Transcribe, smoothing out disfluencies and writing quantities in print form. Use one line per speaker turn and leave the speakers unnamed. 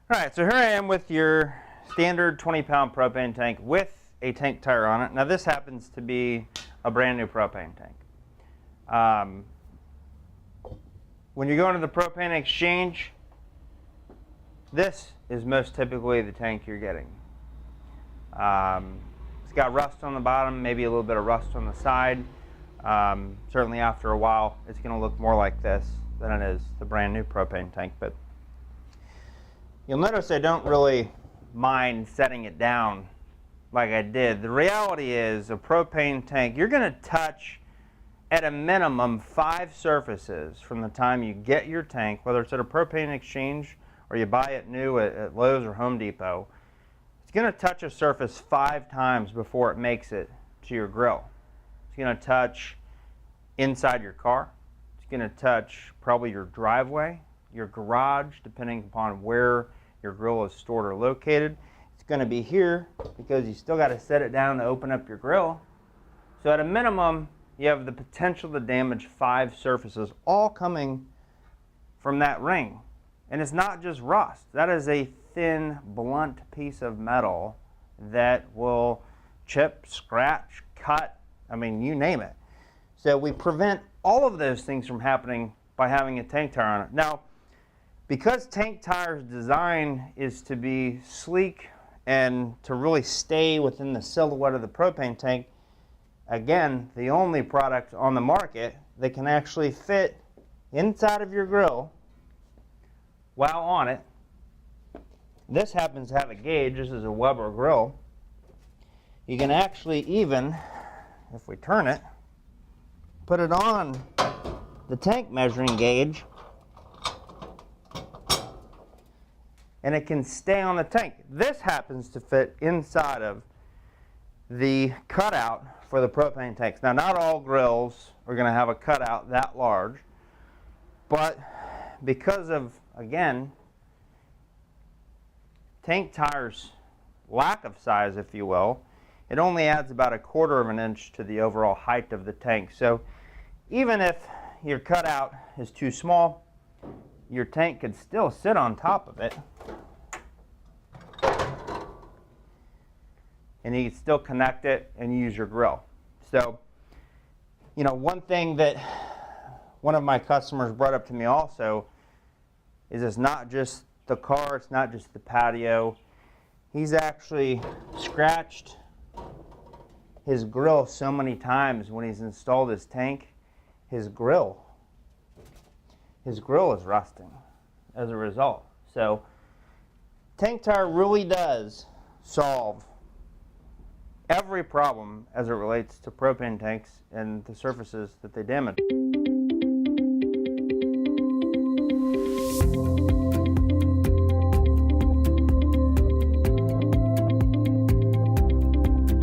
Alright, so here I am with your standard 20-pound propane tank with a tank tire on it. Now this happens to be a brand new propane tank. When you go into the propane exchange, this is most typically the tank you're getting. It's got rust on the bottom, maybe a little bit of rust on the side. Certainly after a while it's going to look more like this than it is the brand new propane tank. But you'll notice I don't really mind setting it down like I did. The reality is a propane tank, you're going to touch at a minimum 5 surfaces from the time you get your tank, whether it's at a propane exchange or you buy it new at Lowe's or Home Depot. It's going to touch a surface 5 times before it makes it to your grill. It's going to touch inside your car. It's going to touch probably your driveway, your garage, depending upon where your grill is stored or located. It's going to be here because you still got to set it down to open up your grill. So at a minimum, you have the potential to damage 5 surfaces, all coming from that ring. And it's not just rust. That is a thin, blunt piece of metal that will chip, scratch, cut, I mean, you name it. So we prevent all of those things from happening by having a tank tire on it. Now, because tank tires' design is to be sleek and to really stay within the silhouette of the propane tank, again, the only product on the market that can actually fit inside of your grill while on it. This happens to have a gauge. This is a Weber grill. You can actually even, if we turn it, put it on the tank measuring gauge, and it can stay on the tank. This happens to fit inside of the cutout for the propane tanks. Now, not all grills are going to have a cutout that large, but because of, again, tank tires' lack of size, if you will, it only adds about 1/4 of an inch to the overall height of the tank. So even if your cutout is too small, your tank could still sit on top of it, and you can still connect it and use your grill. So, you know, one thing that one of my customers brought up to me also is it's not just the car, it's not just the patio. He's actually scratched his grill so many times when he's installed his tank. His grill is rusting as a result. So tank tire really does solve every problem as it relates to propane tanks and the surfaces that they damage.